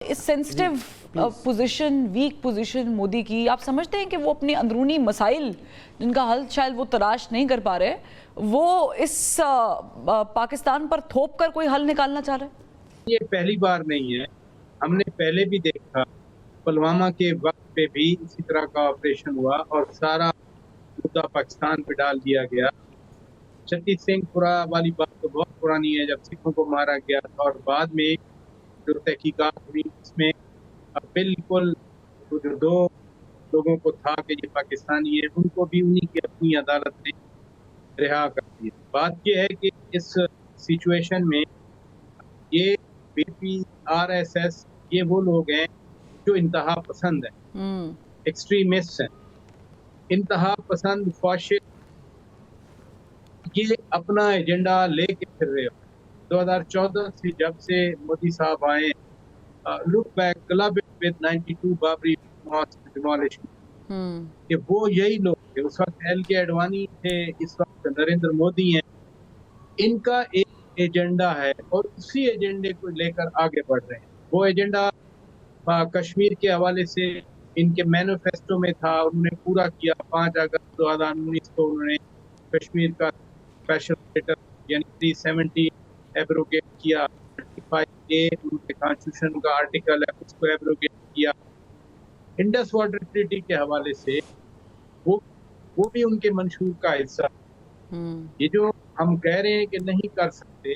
Sensitive position, weak position Modi की, आप समझते हैं कि वो अपनी अंदरूनी मसाइल जिनका हल शायद वो तलाश नहीं कर पा रहे, वो इस पाकिस्तान पर थोप कर कोई हल निकालना चाह रहे हैं? ये पहली बार नहीं है, हमने पहले भी देखा, पुलवामा के वक्त पे भी इसी तरह का ऑपरेशन हुआ और सारा मुद्दा पाकिस्तान पे डाल दिया गया। छत्ती सिंहपुरा वाली बात तो बहुत पुरानी है, जब सिखों को मारा गया था, और बाद में जो तहकीकात हुई उसमें बिल्कुल जो दो लोगों को था कि ये पाकिस्तानी है, उनको भी उन्हीं की अपनी अदालत ने रिहा कर दिया। बात यह है कि इस सिचुएशन में ये बीजेपी, आरएसएस, ये वो लोग हैं जो इंतहा पसंद है, एक्सट्रीमिस्ट हैं, इंतहा पसंद फाशिस्ट, ये अपना एजेंडा लेके फिर रहे हो। 2014 से जब से मोदी साहब आए, look back, club with 92 Babri mosque demolition, कि वो यही लोग थे। उस वक्त एल.के. अडवाणी थे, इस वक्त नरेंद्र मोदी हैं। इनका एक एजेंडा है और उसी एजेंडे को लेकर आगे बढ़ रहे हैं। वो एजेंडा कश्मीर के हवाले से इनके मैनिफेस्टो में था, उन्होंने पूरा किया। 5 अगस्त 2019 को उन्होंने कश्मीर का स्पेशल स्टेटस यानी 370 एब्रोगेट किया। 35A उनके कॉन्स्टिट्यूशन का आर्टिकल है, उसको एब्रोगेट किया। इंडस वाटर ट्रीटी के हवाले से वो भी उनके मंशूर का हिस्सा। ये जो हम कह रहे हैं कि नहीं कर सकते,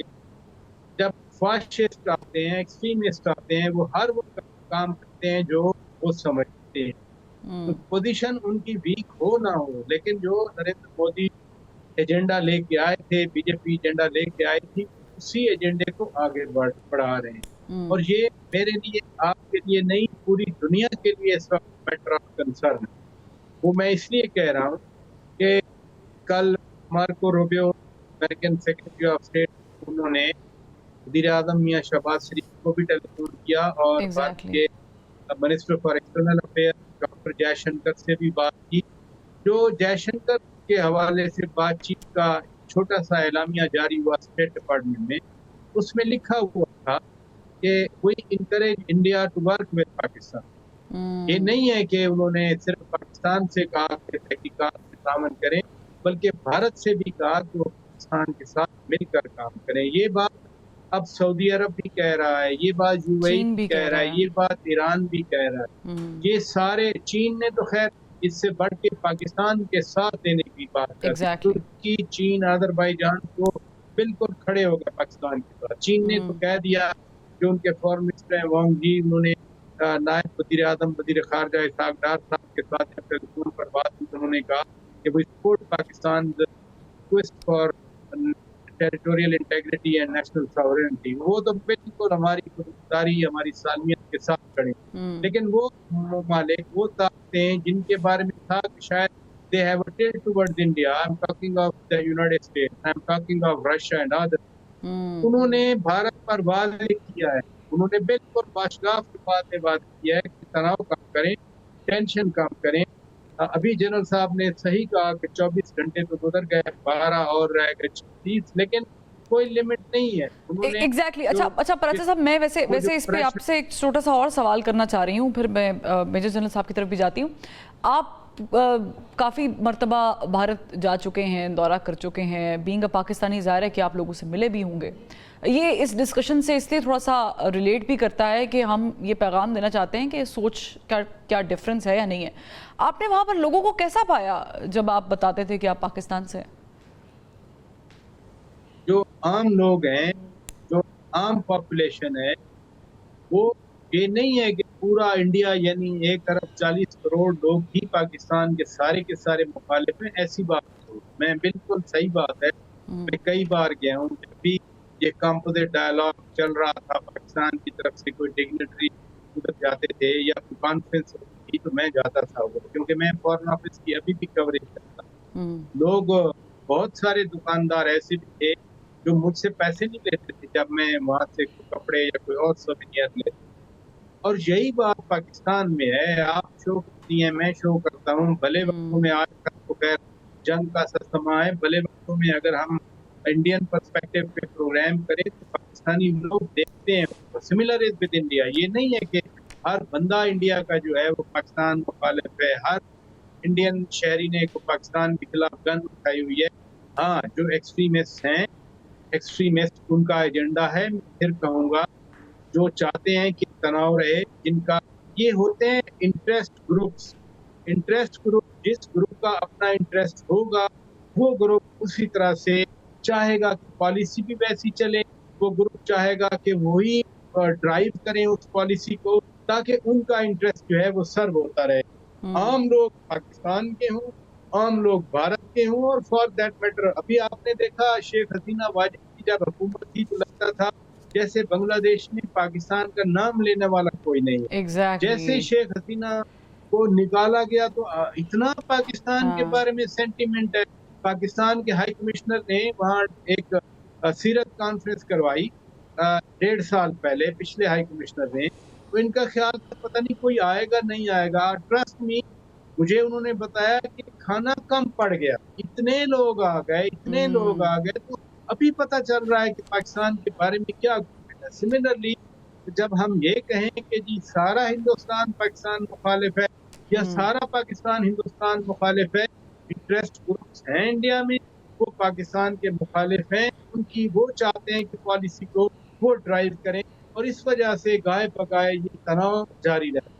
जब फाशिस्ट आते हैं, एक्सट्रीमिस्ट आते हैं, वो हर वो काम करते हैं जो वो समझते हैं। तो पोजीशन उनकी वीक हो ना हो, लेकिन जो नरेंद्र मोदी एजेंडा लेके आए थे, बीजेपी एजेंडा लेके आई थी, उसी एजेंडे को आगे बढ़ा रहे हैं। और ये मेरे लिए, आपके लिए नहीं, पूरी दुनिया के लिए इस वक्त मैटर ऑफ कंसर्न है। वो मैं इसलिए कह रहा हूँ कि कल Marco Rubio, American secretary of state, उन्होंने वज़ीर आज़म मियां शहबाज शरीफ को भी टेलीफोन किया और भारत के minister for external affair doctor Jaishankar से भी बात की। जो जयशंकर के हवाले से बातचीत का छोटा सा एलामिया जारी हुआ स्टेट डिपार्टमेंट में, उसमें लिखा हुआ था कि we encourage India to work with Pakistan. ये नहीं है कि उन्होंने सिर्फ पाकिस्तान से कहा कि तहकीकात में तामन करें, बल्कि भारत से भी कहा कि वो पाकिस्तान के साथ मिलकर काम करें। ये बात अब सऊदी अरब भी कह रहा है, ये बात यूएई भी कह रहा है, ये बात ईरान भी कह रहा है। ये सारे, चीन ने तो खैर इससे बढ़ के पाकिस्तान के साथ देने की बात कर रही है। तुर्की, चीन, अजरबैजान को बिल्कुल खड़े हो गए पाकिस्तान के साथ। चीन ने तो कह दिया, जो उनके फॉरेन मिनिस्टर हैं वांग जी, उन्होंने नायब वज़ीर आज़म वज़ीर ख़ारजा इसहाक़ डार साहब के साथ टेलीफोन पर बात की, उन्होंने कहा कि we support Pakistan quest for territorial integrity and national sovereignty. वो तो बिल्कुल हमारी खुदमुख्तारी, हमारी सालमियत के साथ खड़े। लेकिन वो ममालिक, वो ताकतें हैं जिनके बारे में था कि शायद they have a tilt towards India, I am talking of the United states, I am talking of Russia and others, उन्होंने भारत पर वाज़ेह किया है, उन्होंने बिल्कुल बाशगाफ के बाद में बात किया है कि तनाव कम करें, टेंशन कम करें। अभी जनरल साहब ने सही कहा कि 24 घंटे तो गुजर गए, 12 और रह गए 36, लेकिन कोई लिमिट नहीं है। एग्जैक्टली। अच्छा परचा साहब, मैं वैसे इस पे आपसे एक छोटा सा और सवाल करना चाह रही हूँ, फिर मैं मेजर जनरल साहब की तरफ भी जाती हूँ। आप काफ़ी मर्तबा भारत जा चुके हैं, दौरा कर चुके हैं, बीइंग अ पाकिस्तानी ज़ाहिर है कि आप लोगों से मिले भी होंगे। ये इस डिस्कशन से इसलिए थोड़ा सा रिलेट भी करता है कि हम ये पैगाम देना चाहते हैं कि सोच क्या डिफरेंस है या नहीं है। आपने वहाँ पर लोगों को कैसा पाया जब आप बताते थे कि आप पाकिस्तान से? जो आम लोग हैं, जो आम पॉपुलेशन है, वो ये नहीं है कि पूरा इंडिया यानी 1 अरब 40 करोड़ लोग ही पाकिस्तान के सारे मुखालिफ हैं, ऐसी बात नहीं। मैं बिल्कुल सही बात है, मैं कई बार गया हूँ, जब भी ये कंपोजिट डायलॉग चल रहा था, पाकिस्तान की तरफ से कोई डिग्नेटरी उधर जाते थे या कोई कॉन्फ्रेंस होती थी, तो मैं जाता था उधर, क्योंकि मैं फॉरेन ऑफिस की अभी भी कवरेज करता। लोग, बहुत सारे दुकानदार ऐसे भी थे जो मुझसे पैसे नहीं लेते थे जब मैं वहाँ से कपड़े या कोई और सोवेनियर लेता। और यही बात पाकिस्तान में है, आप शो करती हैं, मैं शो करता हूँ। भले वक्तों में आज तो खैर जंग का सा समा है, भले वक्तों में अगर हम इंडियन पर्सपेक्टिव पे प्रोग्राम करें तो पाकिस्तानी लोग देखते हैं सिमिलर इज विद इंडिया। ये नहीं है कि हर बंदा इंडिया का जो है वो पाकिस्तान मुखालिफ है, हर इंडियन शहरी ने को पाकिस्तान के खिलाफ गन उठाई हुई है। हाँ, जो एक्सट्रीमिस्ट हैं, एक्सट्रीमिस्ट उनका एजेंडा है। मैं फिर कहूँगा, जो चाहते हैं कि तनाव रहे, जिनका ये होते हैं इंटरेस्ट ग्रुप, जिस ग्रुप का अपना इंटरेस्ट होगा वो ग्रुप उसी तरह से चाहेगा कि पॉलिसी भी वैसी चले, वो ग्रुप चाहेगा कि वही ड्राइव करें उस पॉलिसी को, ताकि उनका इंटरेस्ट जो है वो सर्व होता रहे। आम लोग पाकिस्तान के हों, आम लोग भारत के हों, और फॉर दैट मैटर अभी आपने देखा शेख हसीना वाजिद की जब हुकूमत थी तो लगता था जैसे बांग्लादेश में पाकिस्तान का नाम लेने वाला कोई नहीं है। एग्जैक्टली जैसे शेख हसीना को निकाला गया तो इतना पाकिस्तान के बारे में सेंटीमेंट है। पाकिस्तान के हाई कमिश्नर ने वहाँ एक सीरत कॉन्फ्रेंस करवाई 1.5 साल पहले, पिछले हाई कमिश्नर ने। तो इनका ख्याल था पता नहीं कोई आएगा नहीं आएगा। ट्रस्ट मी, मुझे उन्होंने बताया कि खाना कम पड़ गया, इतने लोग आ गए, तो अभी पता चल रहा है कि पाकिस्तान के बारे में क्या। सिमिलरली जब हम ये कहें कि जी सारा हिंदुस्तान पाकिस्तान मुखालिफ है या सारा पाकिस्तान हिंदुस्तान मुखालिफ है, इंटरेस्ट ग्रुप्स हैं इंडिया में, वो पाकिस्तान के मुखालिफ हैं, उनकी वो चाहते हैं कि पॉलिसी को वो ड्राइव करें, और इस वजह से गाय पकाए ये तनाव जारी रहता है।